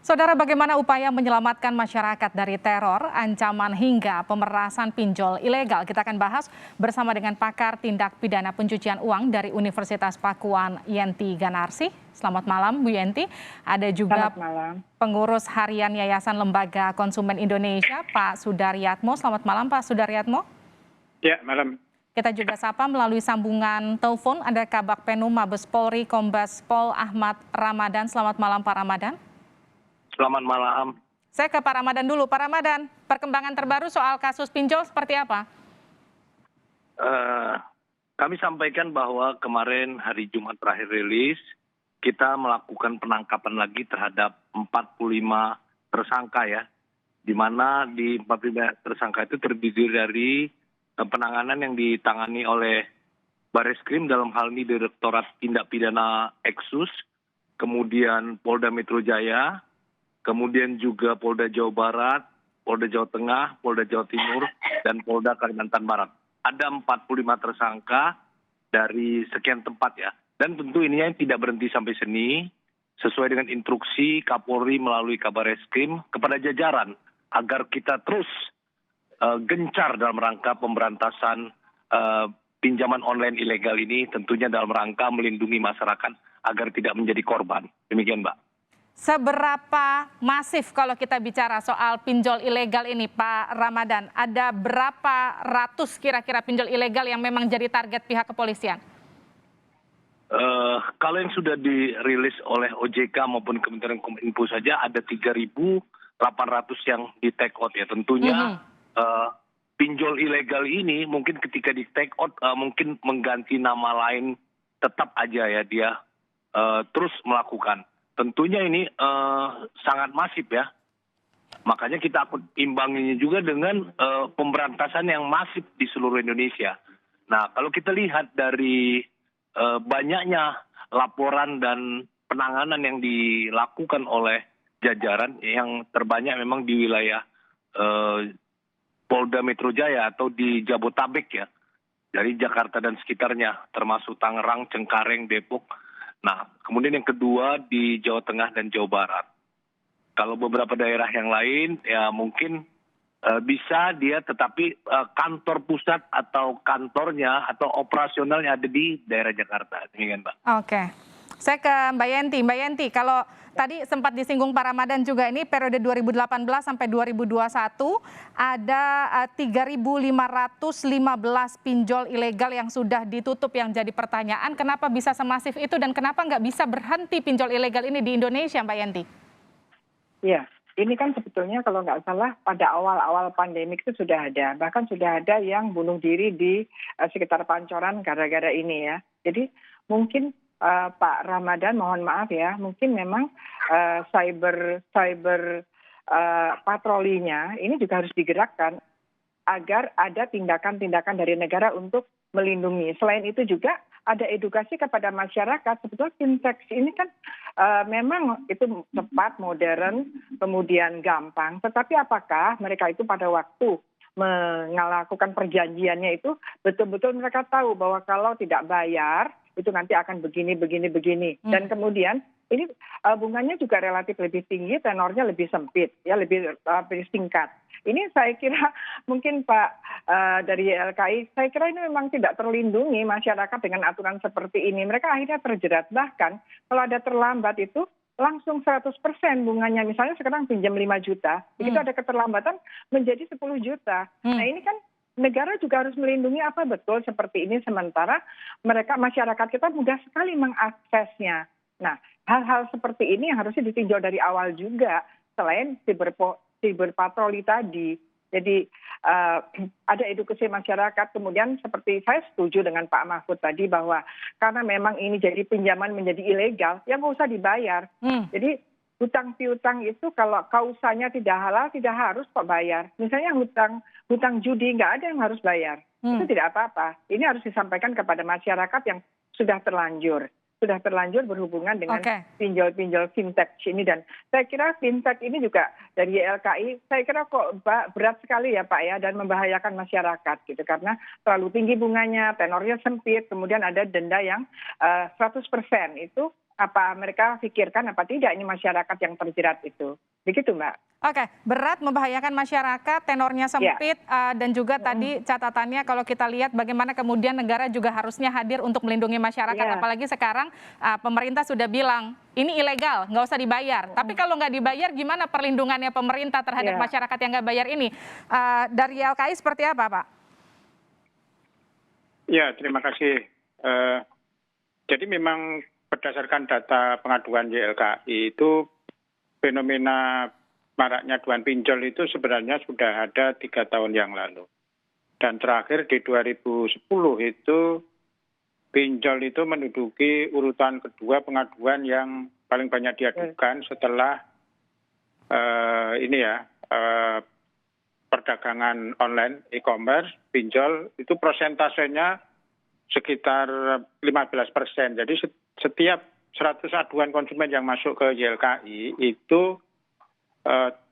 Saudara, bagaimana upaya menyelamatkan masyarakat dari teror, ancaman hingga pemerasan pinjol ilegal? Kita akan bahas bersama dengan pakar tindak pidana pencucian uang dari Universitas Pakuan, Yenti Ganarsi. Selamat malam, Bu Yenti. Ada juga Selamat malam. pengurus harian Yayasan Lembaga Konsumen Indonesia, Pak Sudaryatmo. Selamat malam, Pak Sudaryatmo. Ya, malam. Kita juga sapa melalui sambungan telepon ada Kabak Penum Mabes Polri, Kombes Pol Ahmad Ramadan. Selamat malam, Pak Ramadan. Selamat malam. Saya ke Pak Ramadan dulu. Pak Ramadan, perkembangan terbaru soal kasus pinjol seperti apa? Kami sampaikan bahwa kemarin hari Jumat terakhir rilis, kita melakukan penangkapan lagi terhadap 45 tersangka ya. Di mana di 45 tersangka itu terdiri dari penanganan yang ditangani oleh Bareskrim dalam hal ini Direktorat Tindak Pidana Eksus, kemudian Polda Metro Jaya, kemudian juga Polda Jawa Barat, Polda Jawa Tengah, Polda Jawa Timur, dan Polda Kalimantan Barat. Ada 45 tersangka dari sekian tempat ya. Dan tentu ini yang tidak berhenti sampai sini, sesuai dengan instruksi Kapolri melalui Kabar Eskrim kepada jajaran, agar kita terus gencar dalam rangka pemberantasan pinjaman online ilegal ini, tentunya dalam rangka melindungi masyarakat agar tidak menjadi korban. Demikian, Mbak. Seberapa masif kalau kita bicara soal pinjol ilegal ini, Pak Ramadan? Ada berapa ratus kira-kira pinjol ilegal yang memang jadi target pihak kepolisian? Kalau yang sudah dirilis oleh OJK maupun Kementerian Kominfo saja ada 3.800 yang di take out ya. Tentunya pinjol ilegal ini mungkin ketika di take out mungkin mengganti nama lain, tetap aja ya dia terus melakukan. Tentunya ini sangat masif ya. Makanya kita akan imbanginya juga dengan pemberantasan yang masif di seluruh Indonesia. Nah, kalau kita lihat dari banyaknya laporan dan penanganan yang dilakukan oleh jajaran, yang terbanyak memang di wilayah Polda Metro Jaya atau di Jabotabek ya. Dari Jakarta dan sekitarnya, termasuk Tangerang, Cengkareng, Depok. Nah, kemudian yang kedua di Jawa Tengah dan Jawa Barat. Kalau beberapa daerah yang lain, ya mungkin bisa dia, tetapi kantor pusat atau kantornya atau operasionalnya ada di daerah Jakarta. Demikian, Mbak. Oke, saya ke Mbak Yenti. Mbak Yenti, kalau tadi sempat disinggung Pak Ramadan juga, ini periode 2018 sampai 2021 ada 3.515 pinjol ilegal yang sudah ditutup, yang jadi pertanyaan kenapa bisa semasif itu dan kenapa nggak bisa berhenti pinjol ilegal ini di Indonesia, Mbak Yenti? Ya, ini kan sebetulnya kalau nggak salah pada awal-awal pandemik itu sudah ada. Bahkan sudah ada yang bunuh diri di sekitar Pancoran gara-gara ini ya. Jadi mungkin Pak Ramadan, mohon maaf ya, mungkin memang cyber patrolinya ini juga harus digerakkan agar ada tindakan-tindakan dari negara untuk melindungi. Selain itu juga ada edukasi kepada masyarakat. Sebetulnya fintech ini kan memang itu cepat, modern, kemudian gampang. Tetapi apakah mereka itu pada waktu melakukan perjanjiannya itu betul-betul mereka tahu bahwa kalau tidak bayar itu nanti akan begini. Dan kemudian ini bunganya juga relatif lebih tinggi, tenornya lebih sempit, ya lebih singkat. Ini saya kira mungkin Pak dari YLKI, saya kira ini memang tidak terlindungi masyarakat dengan aturan seperti ini. Mereka akhirnya terjerat. Bahkan kalau ada terlambat itu langsung 100% bunganya. Misalnya sekarang pinjam 5 juta, begitu ada keterlambatan menjadi 10 juta. Nah ini kan negara juga harus melindungi apa betul seperti ini, sementara mereka masyarakat kita mudah sekali mengaksesnya. Nah, hal-hal seperti ini yang harusnya ditinjau dari awal juga, selain cyberpatroli tadi. Jadi ada edukasi masyarakat, kemudian seperti saya setuju dengan Pak Mahfud tadi bahwa karena memang ini jadi pinjaman menjadi ilegal, ya nggak usah dibayar. Jadi hutang piutang itu kalau kausanya tidak halal tidak harus kok bayar. Misalnya hutang judi nggak ada yang harus bayar. Itu tidak apa-apa. Ini harus disampaikan kepada masyarakat yang sudah terlanjur berhubungan dengan pinjol-pinjol fintech ini. Dan saya kira fintech ini juga dari YLKI, saya kira kok berat sekali ya Pak ya, dan membahayakan masyarakat gitu, karena terlalu tinggi bunganya, tenornya sempit, kemudian ada denda yang 100% itu apa mereka pikirkan apa tidak ini masyarakat yang terjerat itu. Begitu, Mbak. Oke, berat, membahayakan masyarakat, tenornya sempit, dan juga tadi catatannya kalau kita lihat bagaimana kemudian negara juga harusnya hadir untuk melindungi masyarakat. Apalagi sekarang pemerintah sudah bilang, ini ilegal, nggak usah dibayar. Tapi kalau nggak dibayar, gimana perlindungannya pemerintah terhadap masyarakat yang nggak bayar ini? Dari YLKI seperti apa, Pak? Ya, terima kasih. Jadi memang berdasarkan data pengaduan YLKI itu fenomena maraknya aduan pinjol itu sebenarnya sudah ada 3 tahun yang lalu. Dan terakhir di 2010 itu pinjol itu menduduki urutan kedua pengaduan yang paling banyak diadukan setelah perdagangan online e-commerce, pinjol itu persentasenya sekitar 15%. Jadi setiap 100 aduan konsumen yang masuk ke YLKI itu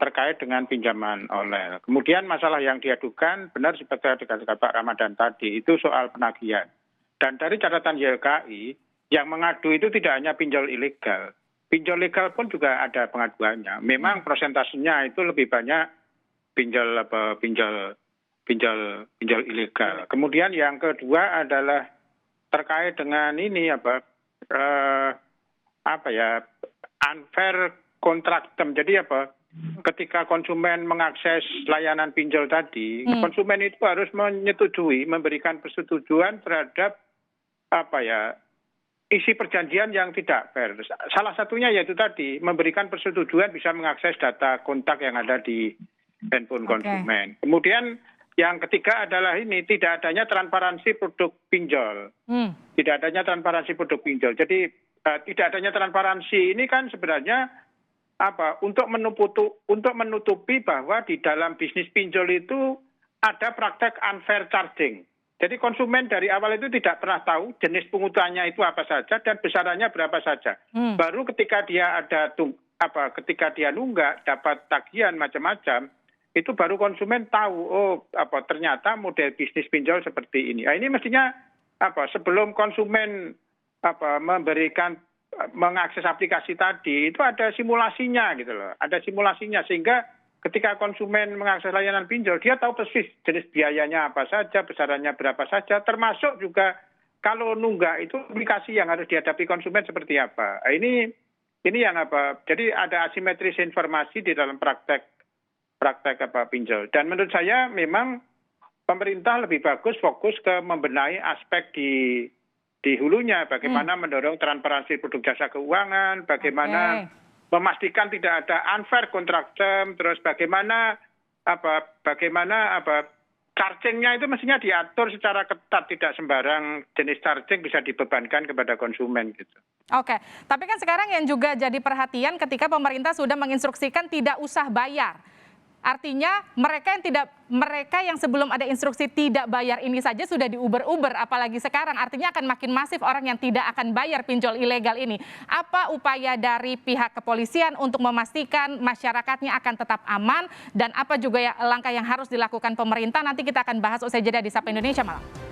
terkait dengan pinjaman online. Kemudian masalah yang diadukan benar seperti dikatakan Pak Ramadan tadi itu soal penagihan. Dan dari catatan YLKI yang mengadu itu tidak hanya pinjol ilegal. Pinjol legal pun juga ada pengaduannya. Memang persentasenya itu lebih banyak pinjol ilegal. Kemudian yang kedua adalah terkait dengan ini unfair contractum. Jadi ketika konsumen mengakses layanan pinjol tadi, konsumen itu harus menyetujui, memberikan persetujuan terhadap isi perjanjian yang tidak fair. Salah satunya yaitu tadi memberikan persetujuan bisa mengakses data kontak yang ada di handphone konsumen. Kemudian yang ketiga adalah ini tidak adanya transparansi produk pinjol. Tidak adanya transparansi produk pinjol. Jadi tidak adanya transparansi ini kan sebenarnya untuk menutupi bahwa di dalam bisnis pinjol itu ada praktek unfair charging. Jadi konsumen dari awal itu tidak pernah tahu jenis pungutannya itu apa saja dan besarannya berapa saja. Baru ketika dia ketika dia nunggak dapat tagihan macam-macam, itu baru konsumen tahu ternyata model bisnis pinjol seperti ini. Nah, ini mestinya sebelum konsumen mengakses aplikasi tadi itu ada simulasinya gitu loh. Ada simulasinya sehingga ketika konsumen mengakses layanan pinjol dia tahu persis jenis biayanya apa saja, besarannya berapa saja, termasuk juga kalau nunggak itu aplikasi yang harus dihadapi konsumen seperti apa. Nah, ini yang jadi ada asimetris informasi di dalam praktek pinjol. Dan menurut saya memang pemerintah lebih bagus fokus ke membenahi aspek di hulunya, bagaimana mendorong transparansi produk jasa keuangan, bagaimana memastikan tidak ada unfair contractum, terus bagaimana charging-nya itu mestinya diatur secara ketat, tidak sembarang jenis charging bisa dibebankan kepada konsumen gitu. Oke, tapi kan sekarang yang juga jadi perhatian ketika pemerintah sudah menginstruksikan tidak usah bayar. Artinya mereka yang sebelum ada instruksi tidak bayar ini saja sudah diuber-uber, apalagi sekarang artinya akan makin masif orang yang tidak akan bayar pinjol ilegal ini. Apa upaya dari pihak kepolisian untuk memastikan masyarakatnya akan tetap aman dan apa juga langkah yang harus dilakukan pemerintah? Nanti kita akan bahas usai jeda di Sapa Indonesia Malam.